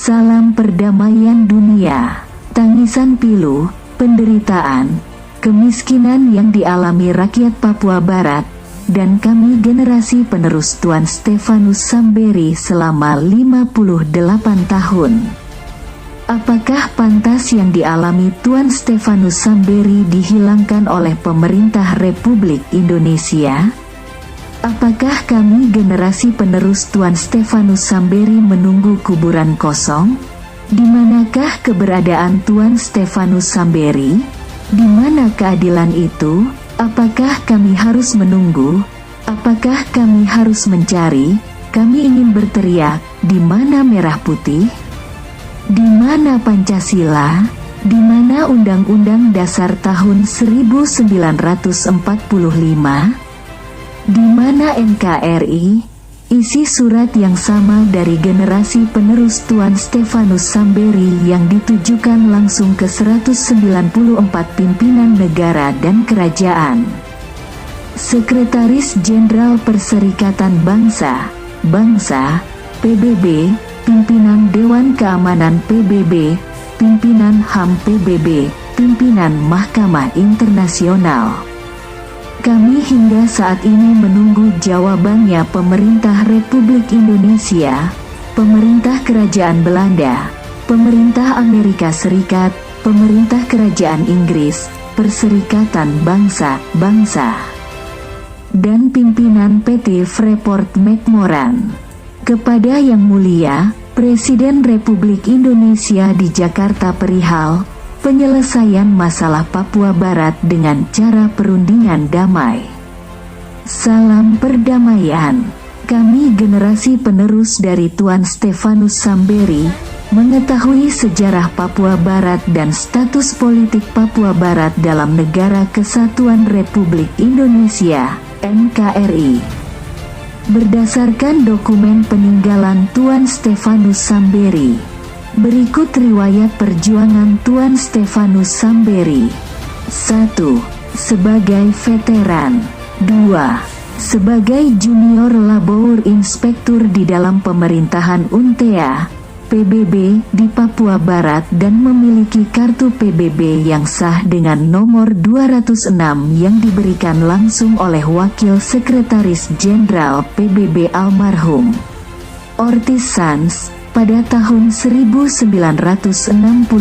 Salam perdamaian dunia. Tangisan pilu, penderitaan, kemiskinan yang dialami rakyat Papua Barat, dan kami generasi penerus Tuan Stefanus Samberi selama 58 tahun. Apakah pantas yang dialami Tuan Stefanus Samberi dihilangkan oleh pemerintah Republik Indonesia? Apakah kami generasi penerus Tuan Stefanus Samberi menunggu kuburan kosong? Di manakah keberadaan Tuan Stefanus Samberi? Di mana keadilan itu? Apakah kami harus menunggu? Apakah kami harus mencari? Kami ingin berteriak, di mana merah putih? Di mana Pancasila? Di mana Undang-Undang Dasar tahun 1945? Di mana NKRI? Isi surat yang sama dari generasi penerus Tuan Stefanus Samberi yang ditujukan langsung ke 194 pimpinan negara dan kerajaan. Sekretaris Jenderal Perserikatan Bangsa, PBB, pimpinan Dewan Keamanan PBB, pimpinan HAM PBB, pimpinan Mahkamah Internasional. Kami hingga saat ini menunggu jawabannya pemerintah Republik Indonesia, pemerintah Kerajaan Belanda, pemerintah Amerika Serikat, pemerintah Kerajaan Inggris, Perserikatan Bangsa-Bangsa, dan pimpinan PT Freeport-McMoran. Kepada Yang Mulia, Presiden Republik Indonesia di Jakarta perihal penyelesaian masalah Papua Barat dengan cara perundingan damai. Salam perdamaian. Kami generasi penerus dari Tuan Stefanus Samberi, mengetahui sejarah Papua Barat dan status politik Papua Barat dalam Negara Kesatuan Republik Indonesia, NKRI. Berdasarkan dokumen peninggalan Tuan Stefanus Samberi, berikut riwayat perjuangan Tuan Stefanus Samberi. 1. Sebagai veteran. 2. Sebagai junior labour inspektur di dalam pemerintahan UNTEA, PBB di Papua Barat dan memiliki kartu PBB yang sah dengan nomor 206 yang diberikan langsung oleh Wakil Sekretaris Jenderal PBB almarhum Ortiz Sanz pada tahun 1962.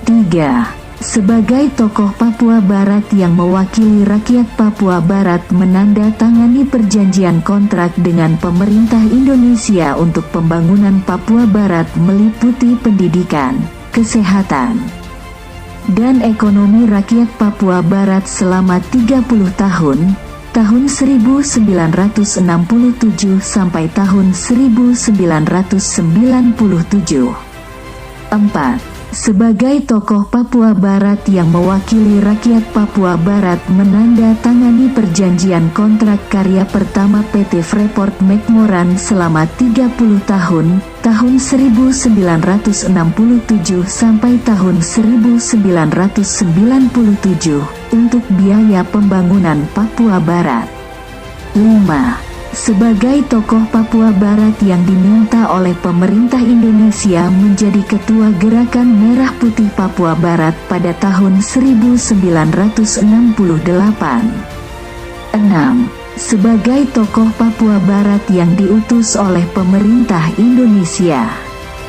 3. Sebagai tokoh Papua Barat yang mewakili rakyat Papua Barat menandatangani perjanjian kontrak dengan pemerintah Indonesia untuk pembangunan Papua Barat meliputi pendidikan, kesehatan, dan ekonomi rakyat Papua Barat selama 30 tahun, tahun 1967 sampai tahun 1997. 4. Sebagai tokoh Papua Barat yang mewakili rakyat Papua Barat menandatangani perjanjian kontrak karya pertama PT Freeport-McMoran selama 30 tahun, tahun 1967 sampai tahun 1997, untuk biaya pembangunan Papua Barat. 5. Sebagai tokoh Papua Barat yang diminta oleh pemerintah Indonesia menjadi ketua Gerakan Merah Putih Papua Barat pada tahun 1968. 6. Sebagai tokoh Papua Barat yang diutus oleh pemerintah Indonesia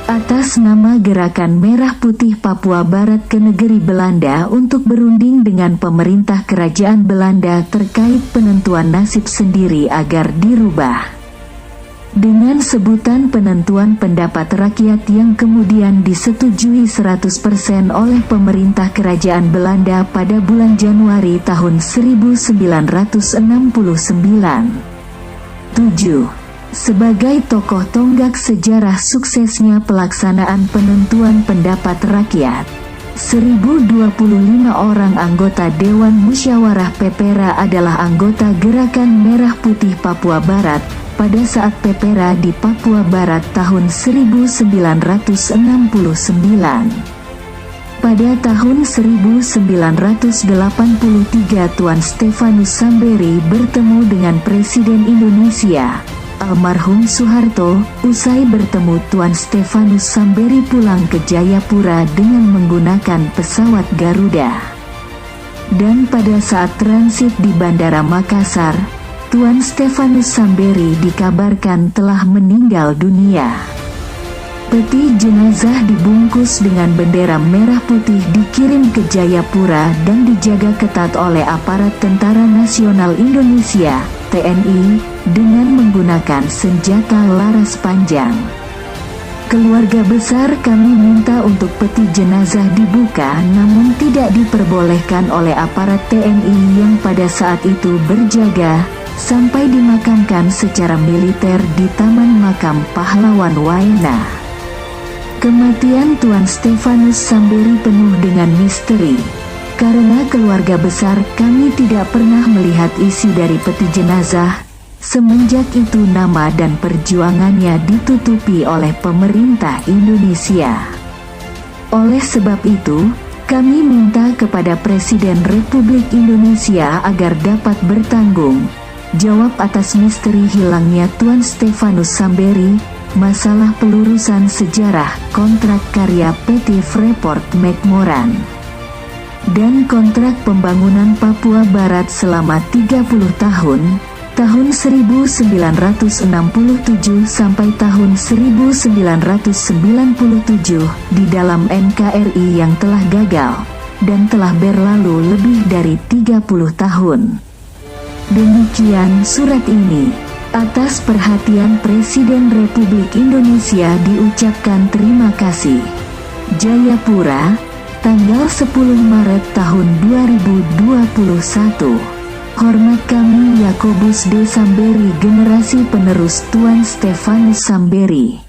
atas nama Gerakan Merah Putih Papua Barat ke negeri Belanda untuk berunding dengan pemerintah Kerajaan Belanda terkait penentuan nasib sendiri agar dirubah dengan sebutan penentuan pendapat rakyat yang kemudian disetujui 100% oleh pemerintah Kerajaan Belanda pada bulan Januari tahun 1969. 7. Sebagai tokoh tonggak sejarah suksesnya pelaksanaan penentuan pendapat rakyat, 1025 orang anggota Dewan Musyawarah Pepera adalah anggota Gerakan Merah Putih Papua Barat pada saat Pepera di Papua Barat tahun 1969. Pada tahun 1983 Tuan Stefanus Samberi bertemu dengan Presiden Indonesia, almarhum Soeharto, usai bertemu Tuan Stefanus Samberi pulang ke Jayapura dengan menggunakan pesawat Garuda. Dan pada saat transit di Bandara Makassar, Tuan Stefanus Samberi dikabarkan telah meninggal dunia. Peti jenazah dibungkus dengan bendera merah putih dikirim ke Jayapura dan dijaga ketat oleh aparat Tentara Nasional Indonesia, TNI, dengan menggunakan senjata laras panjang. Keluarga besar kami minta untuk peti jenazah dibuka, namun tidak diperbolehkan oleh aparat TNI yang pada saat itu berjaga, sampai dimakamkan secara militer di Taman Makam Pahlawan Waena. Kematian Tuan Stefanus Samberi penuh dengan misteri, karena keluarga besar kami tidak pernah melihat isi dari peti jenazah. Semenjak itu nama dan perjuangannya ditutupi oleh pemerintah Indonesia. Oleh sebab itu, kami minta kepada Presiden Republik Indonesia agar dapat bertanggung jawab atas misteri hilangnya Tuan Stefanus Samberi, masalah pelurusan sejarah kontrak karya PT Freeport McMoran, dan kontrak pembangunan Papua Barat selama 30 tahun, tahun 1967 sampai tahun 1997 di dalam NKRI yang telah gagal, dan telah berlalu lebih dari 30 tahun. Demikian surat ini. Atas perhatian Presiden Republik Indonesia diucapkan terima kasih. Jayapura, tanggal 10 Maret tahun 2021. Hormat kami Yakobus D. Samberi, generasi penerus Tuan Stefanus Samberi.